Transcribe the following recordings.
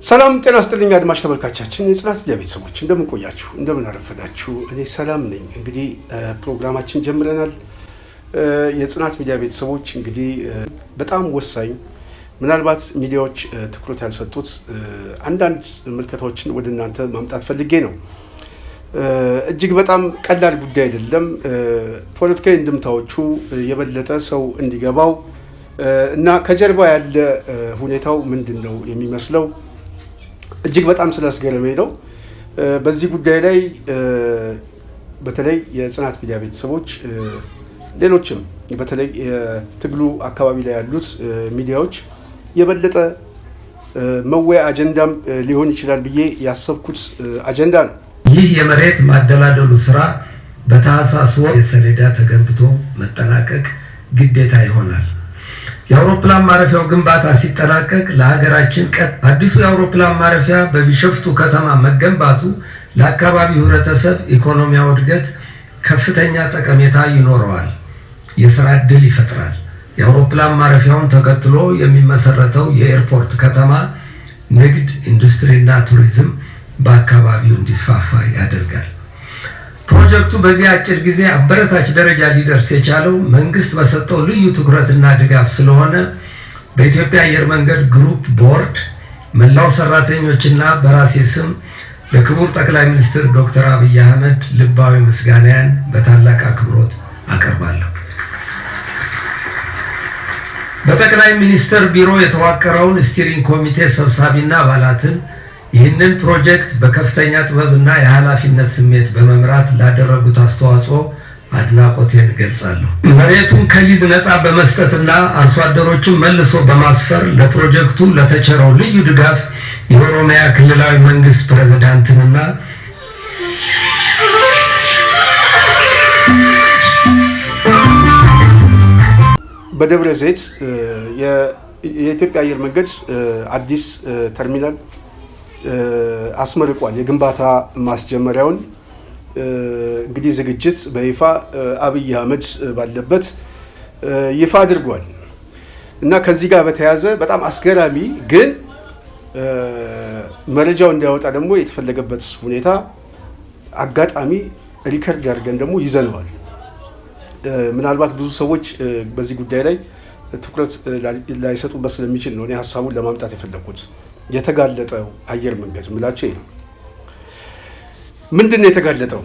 ሰላም ጤና ይስጥልኝ አድማጭ ተመልካቾቻችን የጽናት ሚዲያ ቤተሰቦች እንደምን ቆያችሁ እንደምን አረፈዳችሁ እኔ ሰላም ነኝ እንግዲህ ፕሮግራማችን ጀምረናል የጽናት ሚዲያ ቤተሰቦች እንግዲህ በጣም ወሳኝ ምናልባት ሚዲያዎች ትኩረት ያልሰጡት አንዳንድ ምልከታዎችን ወደ እናንተ ማምጣት ፈልጌ ነው እጅግ በጣም ቀላል ጉዳይ አይደለም ፖለቲካዊ እንድምታዎቹ የበለጠ ሰው እንዲገባው እና ከጀርባ ያለ ሁኔታው ምንድነው የሚመስለው እጅግ በጣም ስላስገረመኝ ነው በዚህ ጉዳይ ላይ በተለይ የጽናት ሚዲያ ቤተሰቦች ሌሎችም በተለይ የትግሉ አካባቢ ላይ ያሉት ሚዲያዎች የበለጠ መወያ አጀንዳም ሊሆን ይችላል ብዬ ያሰብኩት አጀንዳ ነው ይህ የመሬት ማደላደሉ ስራ በታህሳስ ወር የሰሌዳ ተገንብቶ መጠናቀቅ ግዴታ ይሆናል የአውሮፕላን ማረፊያው ግንባታ ሲጠናቀቅ ለሀገራችን አዲሱ የአውሮፕላን ማረፊያ በቢሾፍቱ ከተማ መገንባቱ ለአካባቢው ህብረተሰብ ኢኮኖሚያዊ እድገት ከፍተኛ ጠቀሜታ ይኖረዋል የሥራ ዕድል ይፈጥራል የአውሮፕላን ማረፊያውን ተከትሎ የሚመሰረተው የኤርፖርት ከተማ ንግድ ኢንዱስትሪና ቱሪዝም በአካባቢው እንዲስፋፋ ያደርጋል ፕሮጀክቱ በዚህ አጭር ጊዜ አበረታች ደረጃ ሊደርስ የቻለው መንግስት በሰጠው ልዩ ትኩረትና ድጋፍ ስለሆነ በኢትዮጵያ አየር መንገድ ግሩፕ ቦርድ መላው ሰራተኞችና በራሴ ስም ለክቡር ጠቅላይ ሚኒስትር ዶክተር አብይ አህመድ ልባዊ ምስጋናን በታላቅ አክብሮት አቀርባለሁ በጠቅላይ ሚኒስትር ቢሮ የተዋቀረውን ስቲሪንግ ኮሚቴ ሰብሳቢና አባላትን ይህንን ፕሮጀክት በከፍተኛ ጥበብና የኃላፊነት ስሜት በመምራት ላደረጉት አስተዋጽኦ አድናቆቴን ገልጻለሁ መሬቱን ከሊዝ ነፃ በመስጠትና አርሶ አደሮችን መልሶ በማስፈር ለፕሮጀክቱ ለተቸረው ልዩ ድጋፍ የኦሮሚያ ክልላዊ መንግስት ፕሬዝዳንትንና በደብረ ዘይት የኢትዮጵያ አየር መንገድ አዲስ ተርሚናል አስመርቋል የግንባታ ማስጀመሪያውን እንግዲህ ዝግጅት በይፋ አብይ አህመድ ባለበት ይፋ አድርጓል እና ከዚህ ጋር በተያያዘ በጣም አስገራሚ ግን መረጃው እንዲያወጣ ደግሞ የተፈለገበት ሁኔታ አጋጣሚ ሪከርድ አድርገን ደግሞ ይዘነዋል ምናልባት ብዙ ሰዎች በዚህ ጉዳይ ላይ ትኩረት ላይሰጡበት ስለሚችል ነው እኔ ሐሳቡን ለማምጣት የፈለኩት የተጋለጠው አየር መንገድ ምላቸው ነው ምንድነው የተጋለጠው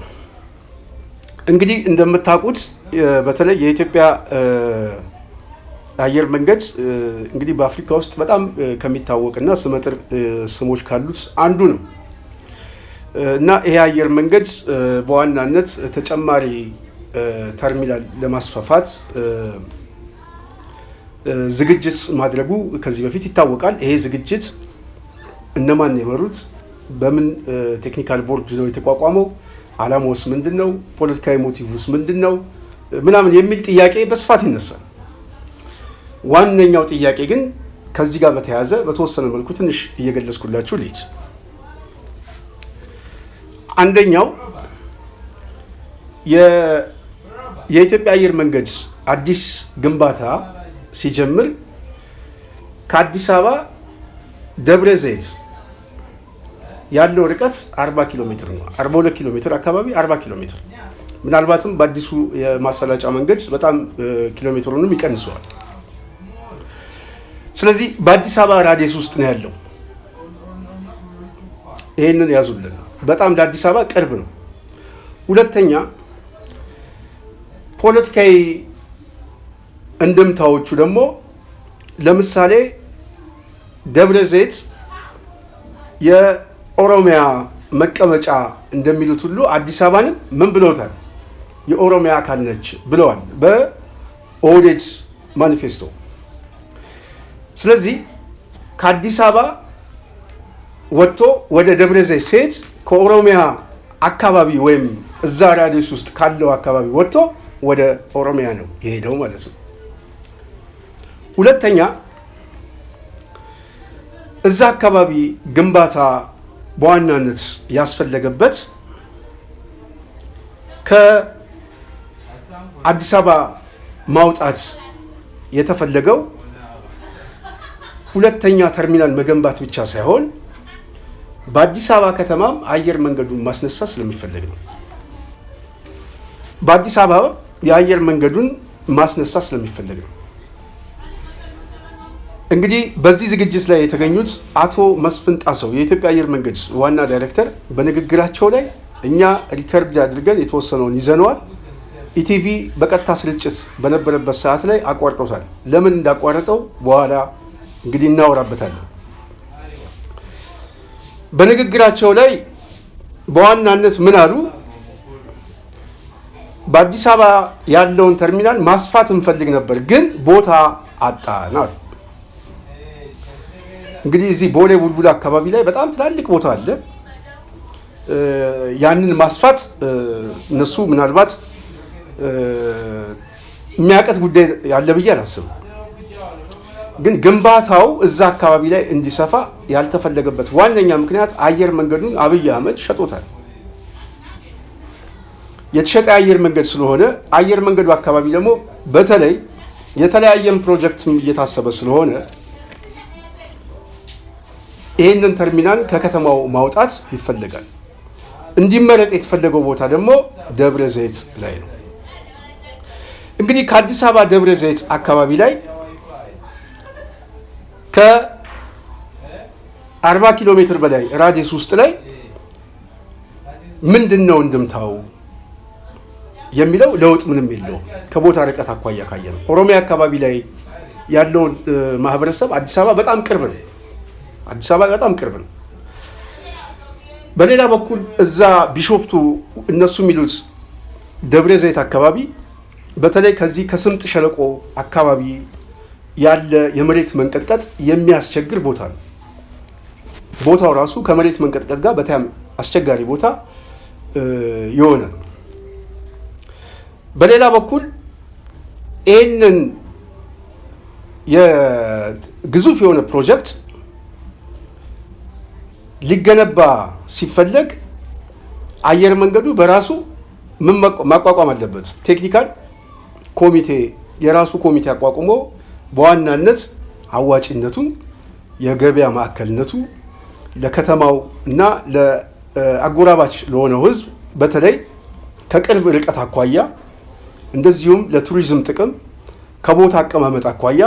እንግዲህ እንደምታውቁት በተለይ የኢትዮጵያ አየር መንገድ እንግዲህ በአፍሪካ ውስጥ በጣም ከሚታወቅና ስመጥር ስሞች ካሉት አንዱ ነው እና ይሄ አየር መንገድ በዋናነት ተጨማሪ ተርሚናል ለማስፋፋት ዝግጅት ማድረጉ ከዚህ በፊት ይታወቃል ይሄ ዝግጅት እነማን የመሩት በምን ቴክኒካል ቦርድ ነው የተቋቋመው አላማውስ ምንድነው ፖለቲካዊ ሞቲቭስ ምንድነው ምናምን የሚል ጥያቄ በስፋት ይነሳል ዋነኛው ጥያቄ ግን ከዚህ ጋር በተያያዘ በተወሰነ መልኩ ትንሽ እየገለጽኩላችሁ ልጅ አንደኛው የኢትዮጵያ አየር መንገድ አዲስ ግንባታ ሲጀምር ከአዲስ አበባ ደብረ ዘይት ያለው ርቀት 40 ኪሎ ሜትር ነው 42 ኪሎ ሜትር አካባቢ 40 ኪሎ ሜትር ምናልባትም በአዲሱ የማሰላጫ መንገድ በጣም ኪሎ ሜትሩንም ይቀንሰዋል ስለዚህ በአዲስ አበባ ራዲየስ ውስጥ ነው ያለው ይሄንን ያዙልን በጣም ለአዲስ አበባ ቅርብ ነው ሁለተኛ ፖለቲካዊ እንደምታዎቹ ደግሞ ለምሳሌ ደብረ ዘይት የኦሮሚያ መቀመጫ እንደሚሉት ሁሉ አዲስ አበባንም ምን ብለውታል የኦሮሚያ አካል ነች ብለዋል በኦህዴድ ማኒፌስቶ ስለዚህ ከአዲስ አበባ ወጥቶ ወደ ደብረ ዘይት ሲሄድ ከኦሮሚያ አካባቢ ወይም እዛ ራዲየስ ውስጥ ካለው አካባቢ ወጥቶ ወደ ኦሮሚያ ነው የሄደው ማለት ነው ሁለተኛ እዛ አካባቢ ግንባታ በዋናነት ያስፈለገበት ከአዲስ አበባ ማውጣት የተፈለገው ሁለተኛ ተርሚናል መገንባት ብቻ ሳይሆን በአዲስ አበባ ከተማም አየር መንገዱን ማስነሳት ስለሚፈልግ ነው። በአዲስ አበባ የአየር መንገዱን ማስነሳት ስለሚፈልግ ነው። እንግዲህ በዚህ ዝግጅት ላይ የተገኙት አቶ መስፍን ጣሰው የኢትዮጵያ አየር መንገድ ዋና ዳይሬክተር በንግግራቸው ላይ እኛ ሪከርድ አድርገን የተወሰነውን ይዘነዋል። ኢቲቪ በቀጥታ ስርጭት በነበረበት ሰዓት ላይ አቋርጦታል። ለምን እንዳቋረጠው በኋላ እንግዲህ እናወራበታለን። በንግግራቸው ላይ በዋናነት ምን አሉ? በአዲስ አበባ ያለውን ተርሚናል ማስፋት እንፈልግ ነበር፣ ግን ቦታ አጣን አሉ። እንግዲህ እዚህ ቦሌ ቡልቡላ አካባቢ ላይ በጣም ትላልቅ ቦታ አለ። ያንን ማስፋት እነሱ ምናልባት የሚያቀት ጉዳይ ያለ ብዬ አላስብም። ግን ግንባታው እዛ አካባቢ ላይ እንዲሰፋ ያልተፈለገበት ዋነኛ ምክንያት አየር መንገዱን አብይ አህመድ ሸጦታል። የተሸጠ አየር መንገድ ስለሆነ አየር መንገዱ አካባቢ ደግሞ በተለይ የተለያየም ፕሮጀክት እየታሰበ ስለሆነ ይህንን ተርሚናል ከከተማው ማውጣት ይፈልጋል። እንዲመረጥ የተፈለገው ቦታ ደግሞ ደብረ ዘይት ላይ ነው። እንግዲህ ከአዲስ አበባ ደብረ ዘይት አካባቢ ላይ ከ40 ኪሎ ሜትር በላይ ራዲየስ ውስጥ ላይ ምንድን ነው እንድምታው የሚለው ለውጥ ምንም የለውም። ከቦታ ርቀት አኳያ ካየ ነው። ኦሮሚያ አካባቢ ላይ ያለውን ማህበረሰብ አዲስ አበባ በጣም ቅርብ ነው። አዲስ አበባ በጣም ቅርብ ነው። በሌላ በኩል እዛ ቢሾፍቱ እነሱ የሚሉት ደብረ ዘይት አካባቢ በተለይ ከዚህ ከስምጥ ሸለቆ አካባቢ ያለ የመሬት መንቀጥቀጥ የሚያስቸግር ቦታ ነው። ቦታው ራሱ ከመሬት መንቀጥቀጥ ጋር በጣም አስቸጋሪ ቦታ የሆነ ነው። በሌላ በኩል ይህንን የግዙፍ የሆነ ፕሮጀክት ሊገነባ ሲፈለግ አየር መንገዱ በራሱ ምን ማቋቋም አለበት? ቴክኒካል ኮሚቴ የራሱ ኮሚቴ አቋቁሞ በዋናነት አዋጭነቱን፣ የገበያ ማዕከልነቱ ለከተማው እና ለአጎራባች ለሆነው ሕዝብ በተለይ ከቅርብ ርቀት አኳያ እንደዚሁም ለቱሪዝም ጥቅም ከቦታ አቀማመጥ አኳያ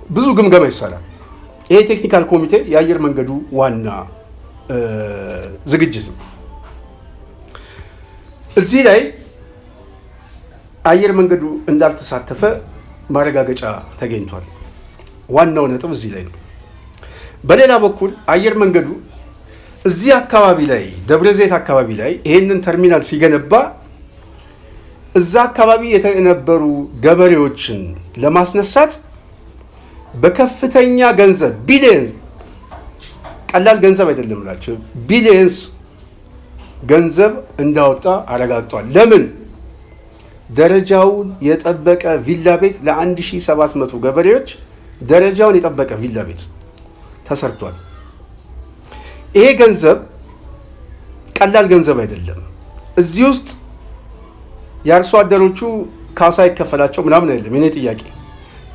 ብዙ ግምገማ ይሰራል። ይሄ ቴክኒካል ኮሚቴ የአየር መንገዱ ዋና ዝግጅት ነው። እዚህ ላይ አየር መንገዱ እንዳልተሳተፈ ማረጋገጫ ተገኝቷል። ዋናው ነጥብ እዚህ ላይ ነው። በሌላ በኩል አየር መንገዱ እዚህ አካባቢ ላይ ደብረ ዘይት አካባቢ ላይ ይሄንን ተርሚናል ሲገነባ እዛ አካባቢ የነበሩ ገበሬዎችን ለማስነሳት በከፍተኛ ገንዘብ ቢሊየንስ፣ ቀላል ገንዘብ አይደለም እላቸው፣ ቢሊየንስ ገንዘብ እንዳወጣ አረጋግጧል። ለምን? ደረጃውን የጠበቀ ቪላ ቤት ለ1700 ገበሬዎች ደረጃውን የጠበቀ ቪላ ቤት ተሰርቷል። ይሄ ገንዘብ ቀላል ገንዘብ አይደለም። እዚህ ውስጥ የአርሶ አደሮቹ ካሳ ይከፈላቸው ምናምን አይደለም የኔ ጥያቄ።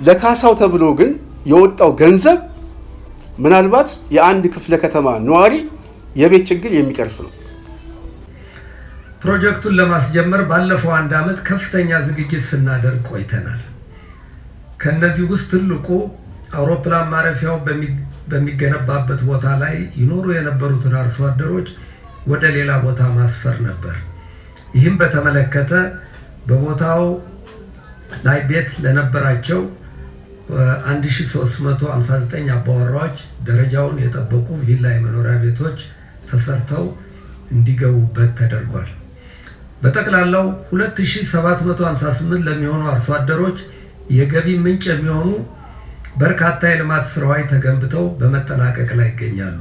ለካሳው ተብሎ ግን የወጣው ገንዘብ ምናልባት የአንድ ክፍለ ከተማ ነዋሪ የቤት ችግር የሚቀርፍ ነው። ፕሮጀክቱን ለማስጀመር ባለፈው 1 ዓመት ከፍተኛ ዝግጅት ስናደርግ ቆይተናል። ከነዚህ ውስጥ ትልቁ አውሮፕላን ማረፊያው በሚገነባበት ቦታ ላይ ይኖሩ የነበሩትን አርሶ አደሮች ወደ ሌላ ቦታ ማስፈር ነበር። ይህም በተመለከተ በቦታው ላይ ቤት ለነበራቸው 1359 አባወራዎች ደረጃውን የጠበቁ ቪላ የመኖሪያ ቤቶች ተሰርተው እንዲገቡበት ተደርጓል። በጠቅላላው 2758 ለሚሆኑ አርሶ አደሮች የገቢ ምንጭ የሚሆኑ በርካታ የልማት ስራዎች ተገንብተው በመጠናቀቅ ላይ ይገኛሉ።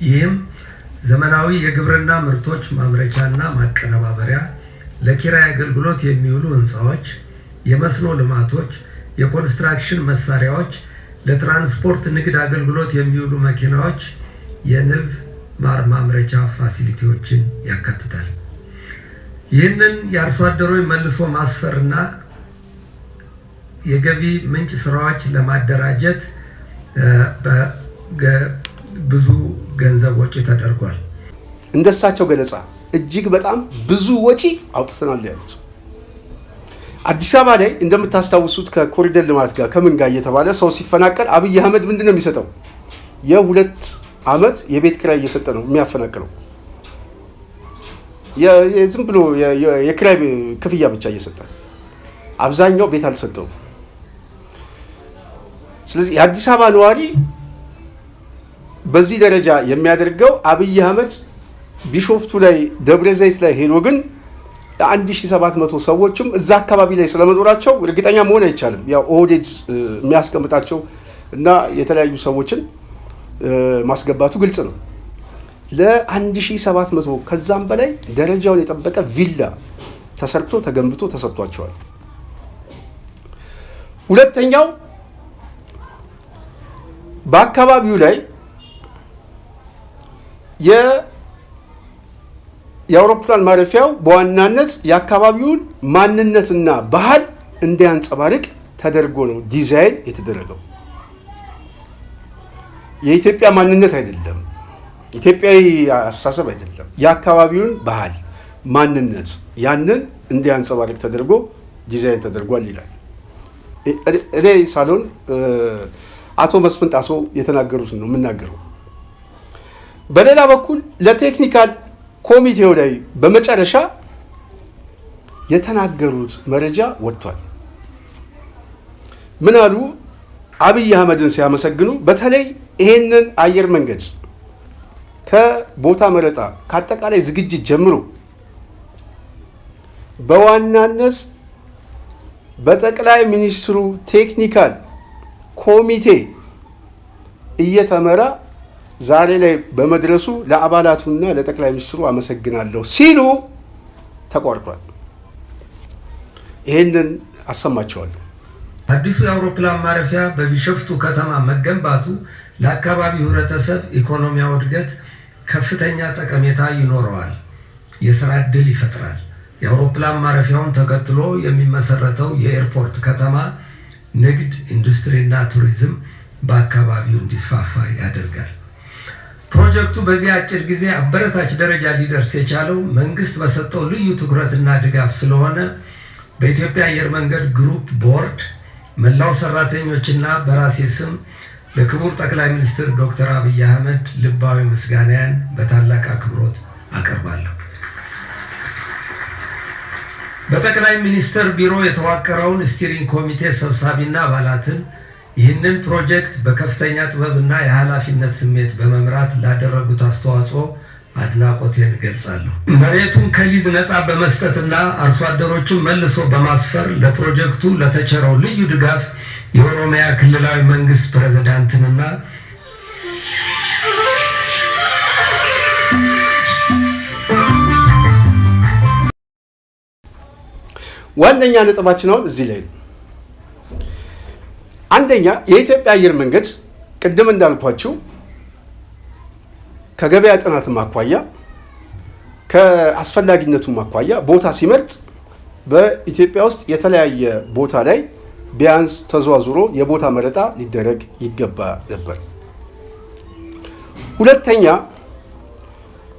ይህም ዘመናዊ የግብርና ምርቶች ማምረቻና ማቀነባበሪያ፣ ለኪራይ አገልግሎት የሚውሉ ህንፃዎች፣ የመስኖ ልማቶች፣ የኮንስትራክሽን መሳሪያዎች፣ ለትራንስፖርት ንግድ አገልግሎት የሚውሉ መኪናዎች፣ የንብ ማር ማምረቻ ፋሲሊቲዎችን ያካትታል። ይህንን የአርሶ አደሮች መልሶ ማስፈርና የገቢ ምንጭ ስራዎች ለማደራጀት ብዙ ገንዘብ ወጪ ተደርጓል። እንደሳቸው ገለጻ እጅግ በጣም ብዙ ወጪ አውጥተናል ያሉት አዲስ አበባ ላይ እንደምታስታውሱት ከኮሪደር ልማት ጋር ከምን ጋር እየተባለ ሰው ሲፈናቀል አብይ አህመድ ምንድነው የሚሰጠው? የ2 ዓመት የቤት ኪራይ እየሰጠ ነው የሚያፈናቅለው። ዝም ብሎ የኪራይ ክፍያ ብቻ እየሰጠ አብዛኛው ቤት አልሰጠውም። ስለዚህ የአዲስ አበባ ነዋሪ በዚህ ደረጃ የሚያደርገው አብይ አህመድ ቢሾፍቱ ላይ ደብረ ዘይት ላይ ሄዶ ግን 1700 ሰዎችም እዛ አካባቢ ላይ ስለመኖራቸው እርግጠኛ መሆን አይቻልም። ያው ኦህዴድ የሚያስቀምጣቸው እና የተለያዩ ሰዎችን ማስገባቱ ግልጽ ነው። ለ1700 ከዛም በላይ ደረጃውን የጠበቀ ቪላ ተሰርቶ ተገንብቶ ተሰጥቷቸዋል። ሁለተኛው በአካባቢው ላይ የአውሮፕላን ማረፊያው በዋናነት የአካባቢውን ማንነትና ባህል እንዲያንጸባርቅ ተደርጎ ነው ዲዛይን የተደረገው። የኢትዮጵያ ማንነት አይደለም፣ ኢትዮጵያዊ አስተሳሰብ አይደለም። የአካባቢውን ባህል ማንነት ያንን እንዲያንጸባርቅ ተደርጎ ዲዛይን ተደርጓል ይላል። እኔ ሳሎን አቶ መስፍን ጣሰው የተናገሩትን ነው የምናገረው። በሌላ በኩል ለቴክኒካል ኮሚቴው ላይ በመጨረሻ የተናገሩት መረጃ ወጥቷል። ምን አሉ? አብይ አህመድን ሲያመሰግኑ በተለይ ይሄንን አየር መንገድ ከቦታ መረጣ ከአጠቃላይ ዝግጅት ጀምሮ በዋናነት በጠቅላይ ሚኒስትሩ ቴክኒካል ኮሚቴ እየተመራ ዛሬ ላይ በመድረሱ ለአባላቱና ለጠቅላይ ሚኒስትሩ አመሰግናለሁ ሲሉ ተቋርጧል። ይሄንን አሰማቸዋለሁ። አዲሱ የአውሮፕላን ማረፊያ በቢሾፍቱ ከተማ መገንባቱ ለአካባቢው ህብረተሰብ ኢኮኖሚያዊ እድገት ከፍተኛ ጠቀሜታ ይኖረዋል፣ የስራ ዕድል ይፈጥራል። የአውሮፕላን ማረፊያውን ተከትሎ የሚመሰረተው የኤርፖርት ከተማ ንግድ፣ ኢንዱስትሪና ቱሪዝም በአካባቢው እንዲስፋፋ ያደርጋል። ፕሮጀክቱ በዚህ አጭር ጊዜ አበረታች ደረጃ ሊደርስ የቻለው መንግስት በሰጠው ልዩ ትኩረትና ድጋፍ ስለሆነ በኢትዮጵያ አየር መንገድ ግሩፕ ቦርድ መላው ሰራተኞችና በራሴ ስም ለክቡር ጠቅላይ ሚኒስትር ዶክተር አብይ አህመድ ልባዊ ምስጋናን በታላቅ አክብሮት አቀርባለሁ። በጠቅላይ ሚኒስትር ቢሮ የተዋቀረውን ስቲሪንግ ኮሚቴ ሰብሳቢና አባላትን ይህንን ፕሮጀክት በከፍተኛ ጥበብና የኃላፊነት ስሜት በመምራት ላደረጉት አስተዋጽኦ አድናቆቴን እገልጻለሁ። መሬቱን ከሊዝ ነፃ በመስጠትና አርሶ አደሮችን መልሶ በማስፈር ለፕሮጀክቱ ለተቸረው ልዩ ድጋፍ የኦሮሚያ ክልላዊ መንግስት ፕሬዝዳንትንና ዋነኛ ነጥባችን አሁን እዚህ ላይ ነው። አንደኛ የኢትዮጵያ አየር መንገድ ቅድም እንዳልኳችሁ ከገበያ ጥናትም አኳያ ከአስፈላጊነቱም አኳያ ቦታ ሲመርጥ በኢትዮጵያ ውስጥ የተለያየ ቦታ ላይ ቢያንስ ተዘዋዝሮ የቦታ መረጣ ሊደረግ ይገባ ነበር። ሁለተኛ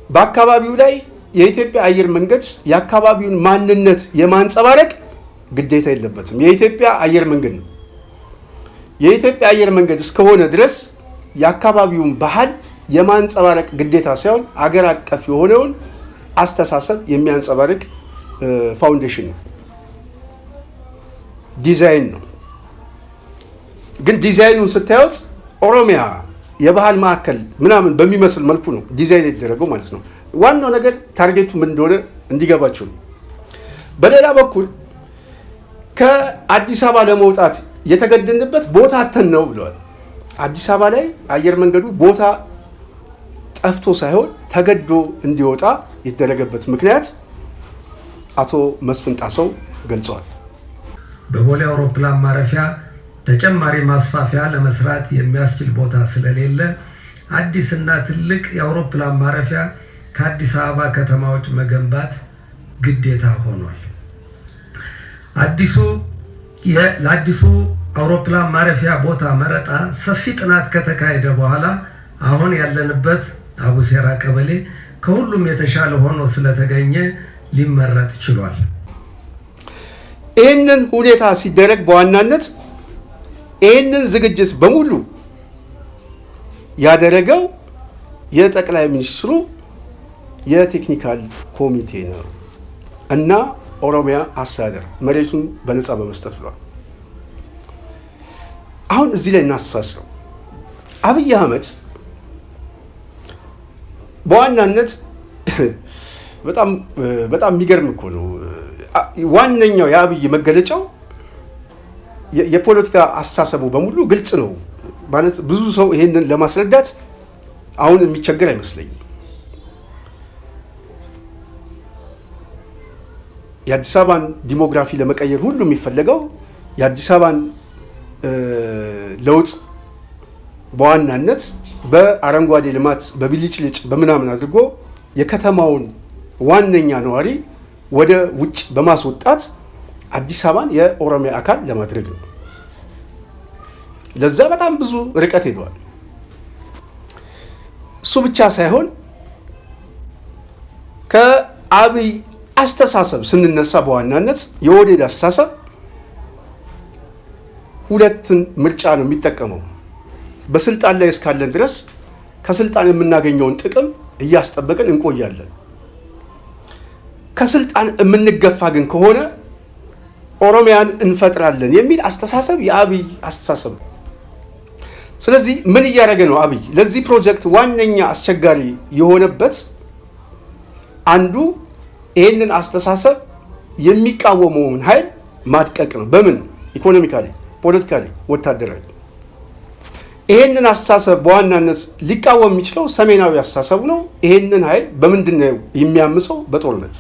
በአካባቢው ላይ የኢትዮጵያ አየር መንገድ የአካባቢውን ማንነት የማንጸባረቅ ግዴታ የለበትም። የኢትዮጵያ አየር መንገድ ነው። የኢትዮጵያ አየር መንገድ እስከሆነ ድረስ የአካባቢውን ባህል የማንጸባረቅ ግዴታ ሳይሆን አገር አቀፍ የሆነውን አስተሳሰብ የሚያንጸባርቅ ፋውንዴሽን ነው፣ ዲዛይን ነው። ግን ዲዛይኑን ስታዩት ኦሮሚያ የባህል ማዕከል ምናምን በሚመስል መልኩ ነው ዲዛይን የተደረገው ማለት ነው። ዋናው ነገር ታርጌቱ ምን እንደሆነ እንዲገባችሁ ነው። በሌላ በኩል ከአዲስ አበባ ለመውጣት የተገደድንበት ቦታ አተን ነው ብለዋል። አዲስ አበባ ላይ አየር መንገዱ ቦታ ጠፍቶ ሳይሆን ተገዶ እንዲወጣ የተደረገበት ምክንያት አቶ መስፍን ጣሰው ገልጸዋል። በቦሌ አውሮፕላን ማረፊያ ተጨማሪ ማስፋፊያ ለመስራት የሚያስችል ቦታ ስለሌለ አዲስና ትልቅ የአውሮፕላን ማረፊያ ከአዲስ አበባ ከተማዎች መገንባት ግዴታ ሆኗል። ለአዲሱ አውሮፕላን ማረፊያ ቦታ መረጣ ሰፊ ጥናት ከተካሄደ በኋላ አሁን ያለንበት አቡሴራ ቀበሌ ከሁሉም የተሻለ ሆኖ ስለተገኘ ሊመረጥ ችሏል። ይህንን ሁኔታ ሲደረግ በዋናነት ይህንን ዝግጅት በሙሉ ያደረገው የጠቅላይ ሚኒስትሩ የቴክኒካል ኮሚቴ ነው እና ኦሮሚያ አስተዳደር መሬቱን በነፃ በመስጠት ብሏል። አሁን እዚህ ላይ እናስተሳስረው። አብይ አህመድ በዋናነት በጣም የሚገርም እኮ ነው። ዋነኛው የአብይ መገለጫው የፖለቲካ አስተሳሰቡ በሙሉ ግልጽ ነው ማለት ብዙ ሰው ይሄንን ለማስረዳት አሁን የሚቸገር አይመስለኝም። የአዲስ አበባን ዲሞግራፊ ለመቀየር ሁሉ የሚፈለገው የአዲስ አበባን ለውጥ በዋናነት በአረንጓዴ ልማት በብልጭልጭ በምናምን አድርጎ የከተማውን ዋነኛ ነዋሪ ወደ ውጭ በማስወጣት አዲስ አበባን የኦሮሚያ አካል ለማድረግ ነው። ለዛ በጣም ብዙ ርቀት ሄደዋል። እሱ ብቻ ሳይሆን ከአብይ አስተሳሰብ ስንነሳ በዋናነት የኦህዴድ አስተሳሰብ ሁለትን ምርጫ ነው የሚጠቀመው። በስልጣን ላይ እስካለን ድረስ ከስልጣን የምናገኘውን ጥቅም እያስጠበቅን እንቆያለን። ከስልጣን የምንገፋ ግን ከሆነ ኦሮሚያን እንፈጥራለን የሚል አስተሳሰብ የአብይ አስተሳሰብ ነው። ስለዚህ ምን እያደረገ ነው አብይ? ለዚህ ፕሮጀክት ዋነኛ አስቸጋሪ የሆነበት አንዱ ይህንን አስተሳሰብ የሚቃወመውን ኃይል ማድቀቅ ነው። በምን? ኢኮኖሚካሊ፣ ፖለቲካሊ፣ ወታደራዊ። ይህንን አስተሳሰብ በዋናነት ሊቃወም የሚችለው ሰሜናዊ አስተሳሰቡ ነው። ይህንን ኃይል በምንድን ነው የሚያምሰው? በጦርነት።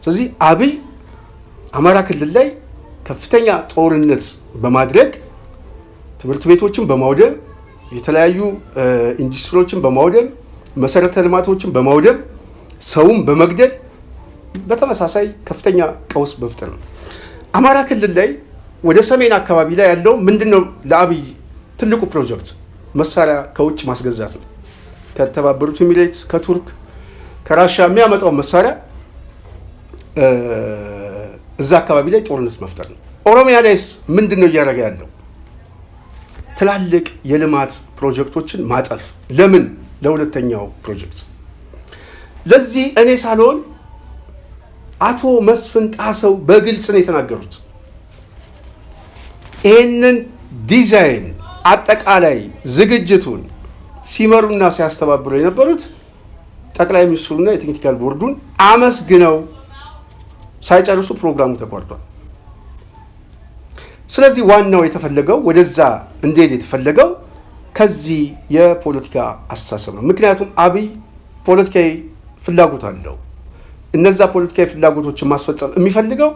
ስለዚህ አብይ አማራ ክልል ላይ ከፍተኛ ጦርነት በማድረግ ትምህርት ቤቶችን በማውደም የተለያዩ ኢንዱስትሪዎችን በማውደም መሰረተ ልማቶችን በማውደም ሰውን በመግደል በተመሳሳይ ከፍተኛ ቀውስ መፍጠር ነው። አማራ ክልል ላይ ወደ ሰሜን አካባቢ ላይ ያለው ምንድነው? ለአብይ ትልቁ ፕሮጀክት መሳሪያ ከውጭ ማስገዛት ነው። ከተባበሩት ኤሚሬትስ፣ ከቱርክ፣ ከራሻ የሚያመጣው መሳሪያ እዛ አካባቢ ላይ ጦርነት መፍጠር ነው። ኦሮሚያ ላይስ ምንድነው እያደረገ ያለው? ትላልቅ የልማት ፕሮጀክቶችን ማጠፍ። ለምን? ለሁለተኛው ፕሮጀክት። ለዚህ እኔ ሳልሆን አቶ መስፍን ጣሰው በግልጽ ነው የተናገሩት። ይህንን ዲዛይን አጠቃላይ ዝግጅቱን ሲመሩና ሲያስተባብሩ የነበሩት ጠቅላይ ሚኒስትሩና የቴክኒካል ቦርዱን አመስግነው ሳይጨርሱ ፕሮግራሙ ተቋርጧል። ስለዚህ ዋናው የተፈለገው ወደዛ እንዴት የተፈለገው ከዚህ የፖለቲካ አስተሳሰብ ነው። ምክንያቱም አብይ ፖለቲካዊ ፍላጎት አለው። እነዛ ፖለቲካዊ ፍላጎቶችን ማስፈጸም የሚፈልገው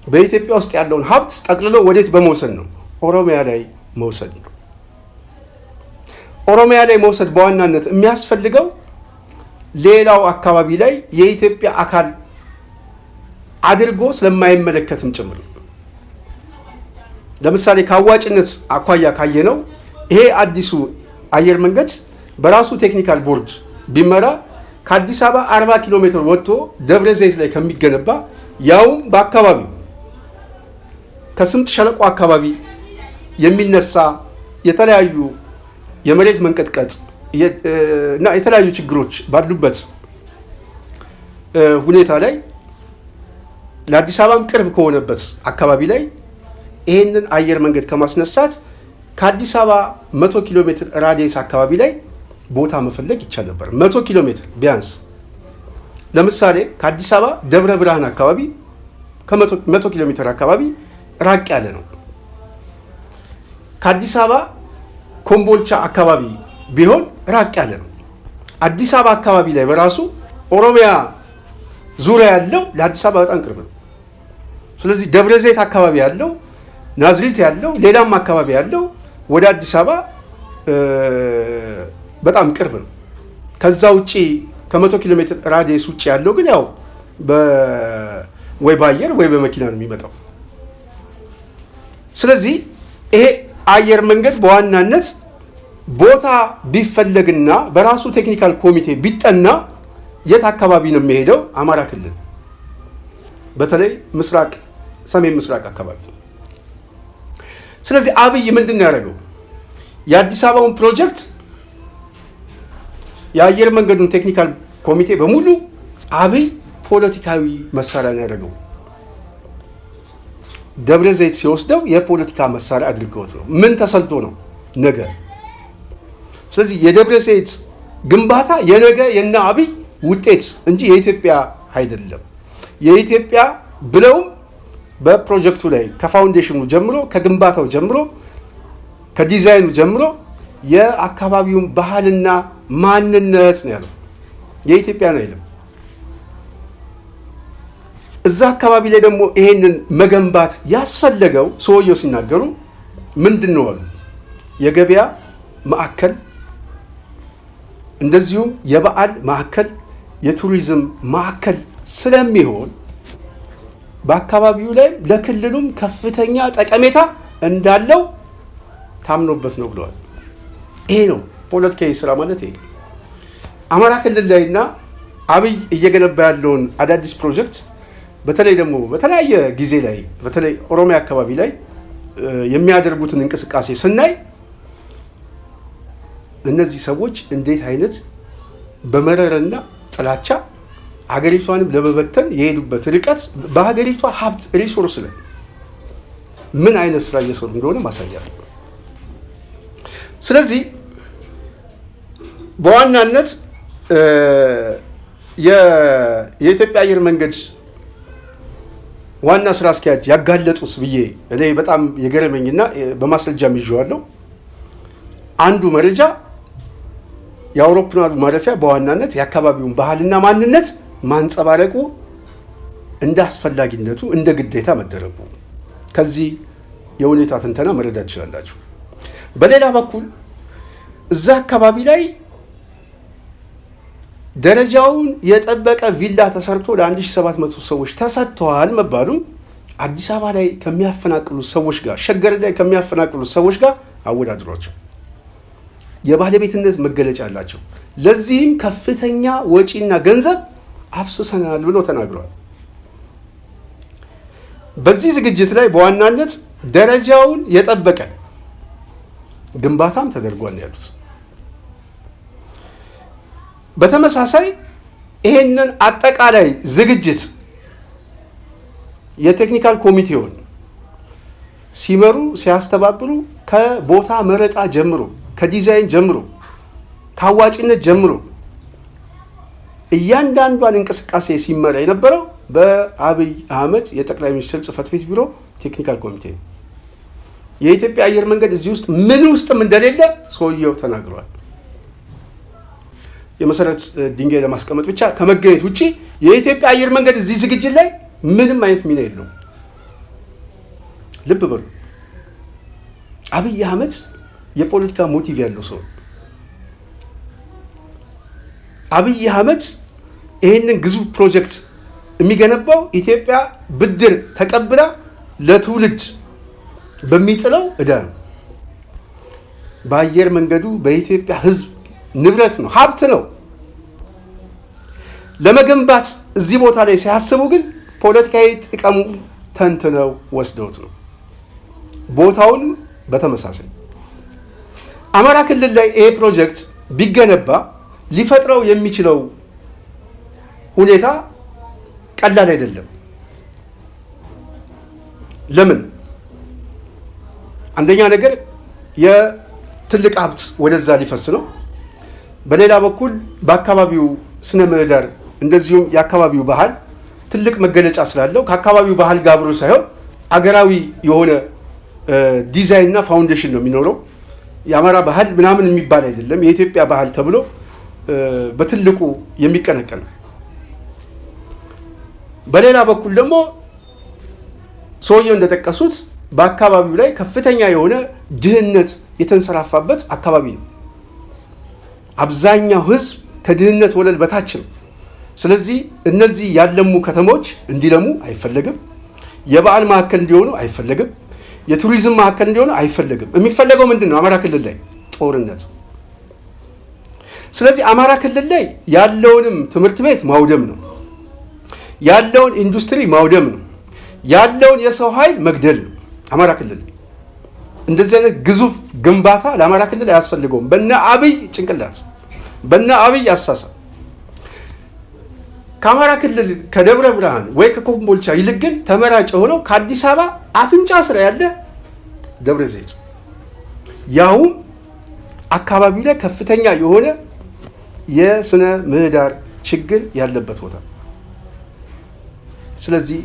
በኢትዮጵያ ውስጥ ያለውን ሀብት ጠቅልሎ ወዴት በመውሰድ ነው? ኦሮሚያ ላይ መውሰድ ነው። ኦሮሚያ ላይ መውሰድ በዋናነት የሚያስፈልገው ሌላው አካባቢ ላይ የኢትዮጵያ አካል አድርጎ ስለማይመለከትም ጭምር። ለምሳሌ ከአዋጭነት አኳያ ካየነው ይሄ አዲሱ አየር መንገድ በራሱ ቴክኒካል ቦርድ ቢመራ ከአዲስ አበባ 40 ኪሎ ሜትር ወጥቶ ደብረ ዘይት ላይ ከሚገነባ ያውም በአካባቢው ከስምጥ ሸለቆ አካባቢ የሚነሳ የተለያዩ የመሬት መንቀጥቀጥ እና የተለያዩ ችግሮች ባሉበት ሁኔታ ላይ ለአዲስ አበባም ቅርብ ከሆነበት አካባቢ ላይ ይህንን አየር መንገድ ከማስነሳት ከአዲስ አበባ 100 ኪሎ ሜትር ራዲየስ አካባቢ ላይ ቦታ መፈለግ ይቻል ነበር። 100 ኪሎ ሜትር ቢያንስ። ለምሳሌ ከአዲስ አበባ ደብረ ብርሃን አካባቢ ከ100 ኪሎ ሜትር አካባቢ ራቅ ያለ ነው። ከአዲስ አበባ ኮምቦልቻ አካባቢ ቢሆን ራቅ ያለ ነው። አዲስ አበባ አካባቢ ላይ በራሱ ኦሮሚያ ዙሪያ ያለው ለአዲስ አበባ በጣም ቅርብ ነው። ስለዚህ ደብረ ዘይት አካባቢ ያለው፣ ናዝሬት ያለው፣ ሌላም አካባቢ ያለው ወደ አዲስ አበባ በጣም ቅርብ ነው። ከዛ ውጪ ከ100 ኪሎ ሜትር ራዲየስ ውጪ ያለው ግን ያው ወይ በአየር ወይ በመኪና ነው የሚመጣው። ስለዚህ ይሄ አየር መንገድ በዋናነት ቦታ ቢፈለግና በራሱ ቴክኒካል ኮሚቴ ቢጠና የት አካባቢ ነው የሚሄደው? አማራ ክልል በተለይ ሰሜን ምስራቅ አካባቢ። ስለዚህ አብይ ምንድን ነው ያደረገው? የአዲስ አበባውን ፕሮጀክት የአየር መንገዱን ቴክኒካል ኮሚቴ በሙሉ አብይ ፖለቲካዊ መሳሪያ ነው ያደረገው። ደብረ ዘይት ሲወስደው የፖለቲካ መሳሪያ አድርገውት ነው። ምን ተሰልቶ ነው ነገ? ስለዚህ የደብረ ዘይት ግንባታ የነገ የነ አብይ ውጤት እንጂ የኢትዮጵያ አይደለም። የኢትዮጵያ ብለውም በፕሮጀክቱ ላይ ከፋውንዴሽኑ ጀምሮ ከግንባታው ጀምሮ ከዲዛይኑ ጀምሮ የአካባቢውን ባህልና ማንነት ነው ያለው። የኢትዮጵያን አይደለም። እዛ አካባቢ ላይ ደግሞ ይሄንን መገንባት ያስፈለገው ሰውየው ሲናገሩ ምንድን ነው አሉ? የገበያ ማዕከል እንደዚሁም የበዓል ማዕከል የቱሪዝም ማዕከል ስለሚሆን በአካባቢው ላይ ለክልሉም ከፍተኛ ጠቀሜታ እንዳለው ታምኖበት ነው ብለዋል። ይሄ ነው ፖለቲካዊ ስራ ማለት። ይሄ አማራ ክልል ላይና አብይ እየገነባ ያለውን አዳዲስ ፕሮጀክት በተለይ ደግሞ በተለያየ ጊዜ ላይ በተለይ ኦሮሚያ አካባቢ ላይ የሚያደርጉትን እንቅስቃሴ ስናይ እነዚህ ሰዎች እንዴት አይነት በመረረና ጥላቻ ሀገሪቷንም ለመበተን የሄዱበት ርቀት በሀገሪቷ ሀብት ሪሶርስ ላይ ምን አይነት ስራ እየሰሩ እንደሆነ ማሳያ። ስለዚህ በዋናነት የኢትዮጵያ አየር መንገድ ዋና ስራ አስኪያጅ ያጋለጡት ብዬ እኔ በጣም የገረመኝና በማስረጃም ይዤዋለሁ። አንዱ መረጃ የአውሮፕላኑ ማረፊያ በዋናነት የአካባቢውን ባህልና ማንነት ማንጸባረቁ እንደ አስፈላጊነቱ እንደ ግዴታ መደረጉ ከዚህ የሁኔታ ትንተና መረዳት ትችላላችሁ። በሌላ በኩል እዛ አካባቢ ላይ ደረጃውን የጠበቀ ቪላ ተሰርቶ ለ1700 ሰዎች ተሰጥተዋል መባሉ አዲስ አበባ ላይ ከሚያፈናቅሉ ሰዎች ጋር ሸገር ላይ ከሚያፈናቅሉ ሰዎች ጋር አወዳድሯቸው። የባለቤትነት መገለጫ አላቸው። ለዚህም ከፍተኛ ወጪና ገንዘብ አፍስሰናል ብሎ ተናግሯል። በዚህ ዝግጅት ላይ በዋናነት ደረጃውን የጠበቀ ግንባታም ተደርጓል ያሉት። በተመሳሳይ ይሄንን አጠቃላይ ዝግጅት የቴክኒካል ኮሚቴውን ሲመሩ ሲያስተባብሩ ከቦታ መረጣ ጀምሮ ከዲዛይን ጀምሮ ከአዋጭነት ጀምሮ እያንዳንዷን እንቅስቃሴ ሲመራ የነበረው በአብይ አህመድ የጠቅላይ ሚኒስትር ጽህፈት ቤት ቢሮ ቴክኒካል ኮሚቴ ነው። የኢትዮጵያ አየር መንገድ እዚህ ውስጥ ምን ውስጥም እንደሌለ ሰውየው ተናግሯል። የመሰረት ድንጋይ ለማስቀመጥ ብቻ ከመገኘት ውጪ የኢትዮጵያ አየር መንገድ እዚህ ዝግጅት ላይ ምንም አይነት ሚና የለውም። ልብ በሉ። አብይ አህመድ የፖለቲካ ሞቲቭ ያለው ሰው። አብይ አህመድ ይህንን ግዙፍ ፕሮጀክት የሚገነባው ኢትዮጵያ ብድር ተቀብላ ለትውልድ በሚጥለው ዕዳ ነው። በአየር መንገዱ በኢትዮጵያ ሕዝብ ንብረት ነው፣ ሀብት ነው። ለመገንባት እዚህ ቦታ ላይ ሲያስቡ ግን ፖለቲካዊ ጥቅሙ ተንትነው ወስደውት ነው። ቦታውን በተመሳሳይ አማራ ክልል ላይ ይሄ ፕሮጀክት ቢገነባ ሊፈጥረው የሚችለው ሁኔታ ቀላል አይደለም። ለምን? አንደኛ ነገር የትልቅ ሀብት ወደዛ ሊፈስ ነው። በሌላ በኩል በአካባቢው ስነ ምህዳር እንደዚሁም የአካባቢው ባህል ትልቅ መገለጫ ስላለው ከአካባቢው ባህል ጋር አብሮ ሳይሆን አገራዊ የሆነ ዲዛይን እና ፋውንዴሽን ነው የሚኖረው። የአማራ ባህል ምናምን የሚባል አይደለም፣ የኢትዮጵያ ባህል ተብሎ በትልቁ የሚቀነቀን ነው። በሌላ በኩል ደግሞ ሰውየው እንደጠቀሱት በአካባቢው ላይ ከፍተኛ የሆነ ድህነት የተንሰራፋበት አካባቢ ነው። አብዛኛው ሕዝብ ከድህነት ወለል በታች ነው። ስለዚህ እነዚህ ያለሙ ከተሞች እንዲለሙ አይፈለግም። የበዓል ማዕከል እንዲሆኑ አይፈለግም። የቱሪዝም ማዕከል እንዲሆኑ አይፈለግም። የሚፈለገው ምንድን ነው? አማራ ክልል ላይ ጦርነት። ስለዚህ አማራ ክልል ላይ ያለውንም ትምህርት ቤት ማውደም ነው፣ ያለውን ኢንዱስትሪ ማውደም ነው፣ ያለውን የሰው ኃይል መግደል ነው። አማራ ክልል እንደዚህ አይነት ግዙፍ ግንባታ ለአማራ ክልል አያስፈልገውም። በእነ አብይ ጭንቅላት፣ በእነ አብይ አሳሳብ ከአማራ ክልል ከደብረ ብርሃን ወይ ከኮምቦልቻ ይልቅ ግን ተመራጭ ሆነው ከአዲስ አበባ አፍንጫ ስራ ያለ ደብረ ዘይት፣ ያውም አካባቢው ላይ ከፍተኛ የሆነ የስነ ምህዳር ችግር ያለበት ቦታ። ስለዚህ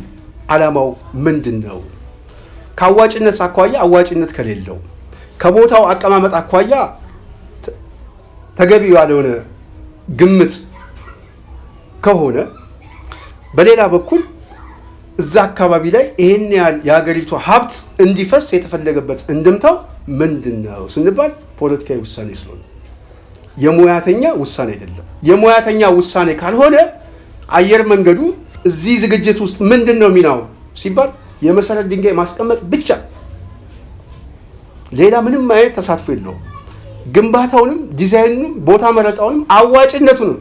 ዓላማው ምንድን ነው? ከአዋጭነት አኳያ አዋጭነት ከሌለው፣ ከቦታው አቀማመጥ አኳያ ተገቢ ያልሆነ ግምት ከሆነ፣ በሌላ በኩል እዛ አካባቢ ላይ ይሄን ያህል የሀገሪቱ ሀብት እንዲፈስ የተፈለገበት እንድምታው ምንድን ነው ስንባል ፖለቲካዊ ውሳኔ ስለሆነ የሙያተኛ ውሳኔ አይደለም። የሙያተኛ ውሳኔ ካልሆነ አየር መንገዱ እዚህ ዝግጅት ውስጥ ምንድን ነው ሚናው ሲባል የመሰረት ድንጋይ ማስቀመጥ ብቻ፣ ሌላ ምንም አይነት ተሳትፎ የለውም። ግንባታውንም፣ ዲዛይኑንም፣ ቦታ መረጣውንም አዋጭነቱንም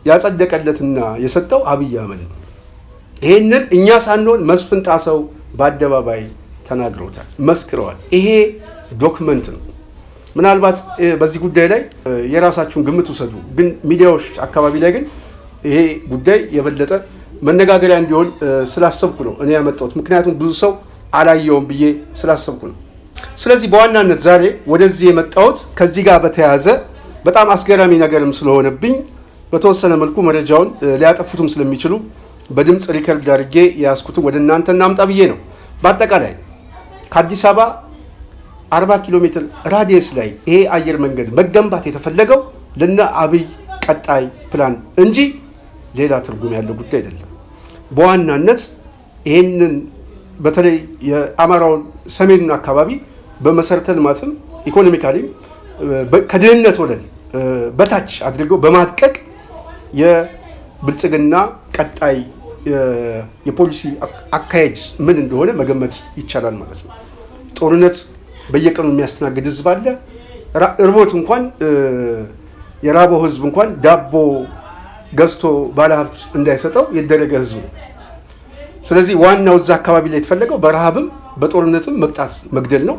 ያጸደቀለትና የሰጠው አብይ አህመድ ነው። ይሄንን እኛ ሳንሆን መስፍን ጣሰው በአደባባይ ተናግረውታል፣ መስክረዋል። ይሄ ዶክመንት ነው። ምናልባት በዚህ ጉዳይ ላይ የራሳችሁን ግምት ውሰዱ። ግን ሚዲያዎች አካባቢ ላይ ግን ይሄ ጉዳይ የበለጠ መነጋገሪያ እንዲሆን ስላሰብኩ ነው እኔ ያመጣሁት። ምክንያቱም ብዙ ሰው አላየውም ብዬ ስላሰብኩ ነው። ስለዚህ በዋናነት ዛሬ ወደዚህ የመጣሁት ከዚህ ጋር በተያያዘ በጣም አስገራሚ ነገርም ስለሆነብኝ በተወሰነ መልኩ መረጃውን ሊያጠፉትም ስለሚችሉ በድምፅ ሪከርድ አድርጌ የያዝኩትን ወደ እናንተ እናምጣ ብዬ ነው። በአጠቃላይ ከአዲስ አበባ 40 ኪሎ ሜትር ራዲየስ ላይ ይሄ አየር መንገድ መገንባት የተፈለገው ለነ አብይ ቀጣይ ፕላን እንጂ ሌላ ትርጉም ያለው ጉዳይ አይደለም። በዋናነት ይህንን በተለይ የአማራውን ሰሜኑን አካባቢ በመሰረተ ልማትም ኢኮኖሚካሊም ከድህነት ወለል በታች አድርገው በማድቀቅ የብልጽግና ቀጣይ የፖሊሲ አካሄድ ምን እንደሆነ መገመት ይቻላል ማለት ነው። ጦርነት በየቀኑ የሚያስተናግድ ህዝብ አለ። እርቦት እንኳን የራበው ህዝብ እንኳን ዳቦ ገዝቶ ባለሀብት እንዳይሰጠው የደረገ ህዝብ ነው። ስለዚህ ዋናው እዛ አካባቢ ላይ የተፈለገው በረሃብም በጦርነትም መቅጣት መግደል ነው።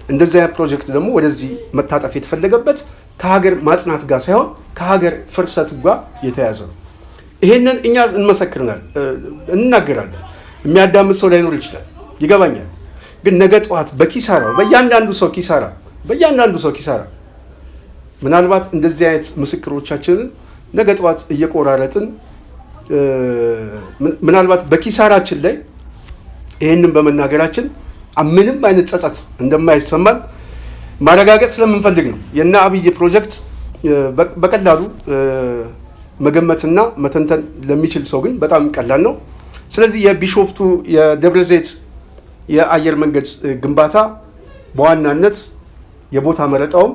እንደዚህ አይነት ፕሮጀክት ደግሞ ወደዚህ መታጠፍ የተፈለገበት ከሀገር ማጽናት ጋር ሳይሆን ከሀገር ፍርሰት ጋር የተያዘ ነው። ይሄንን እኛ እንናገራለን። የሚያዳምጥ ሰው ላይኖር ይችላል፣ ይገባኛል። ግን ነገ ጠዋት በኪሳራው በእያንዳንዱ ሰው ኪሳራ ምናልባት እንደዚህ አይነት ምስክሮቻችንን ነገ ጠዋት እየቆራረጥን ምናልባት በኪሳራችን ላይ ይህንን በመናገራችን ምንም አይነት ጸጸት እንደማይሰማን ማረጋገጥ ስለምንፈልግ ነው። የእነ አብይ ፕሮጀክት በቀላሉ መገመትና መተንተን ለሚችል ሰው ግን በጣም ቀላል ነው። ስለዚህ የቢሾፍቱ የደብረ ዘይት የአየር መንገድ ግንባታ በዋናነት የቦታ መረጣውም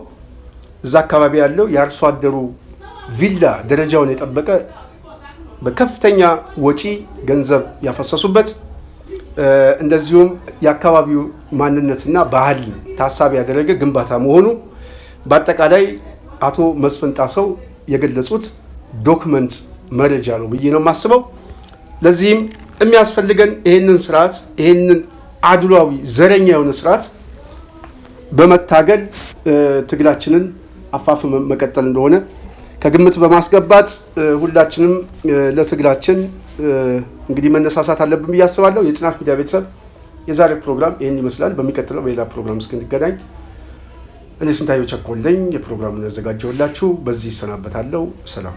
እዛ አካባቢ ያለው የአርሶ አደሩ ቪላ ደረጃውን የጠበቀ በከፍተኛ ወጪ ገንዘብ ያፈሰሱበት እንደዚሁም የአካባቢው ማንነትና ባህል ታሳቢ ያደረገ ግንባታ መሆኑ በአጠቃላይ አቶ መስፍን ጣሰው የገለጹት ዶክመንት መረጃ ነው ብዬ ነው የማስበው። ለዚህም የሚያስፈልገን ይህንን ስርዓት ይህንን አድሏዊ ዘረኛ የሆነ ስርዓት በመታገል ትግላችንን አፋፍም መቀጠል እንደሆነ ከግምት በማስገባት ሁላችንም ለትግላችን እንግዲህ መነሳሳት አለብን ብዬ አስባለሁ። የጽናት ሚዲያ ቤተሰብ የዛሬ ፕሮግራም ይህን ይመስላል። በሚቀጥለው በሌላ ፕሮግራም እስክንገናኝ እኔ ስንታየሁ ቸኮል ነኝ። የፕሮግራሙን ያዘጋጀሁላችሁ በዚህ ይሰናበታለሁ። ሰላም።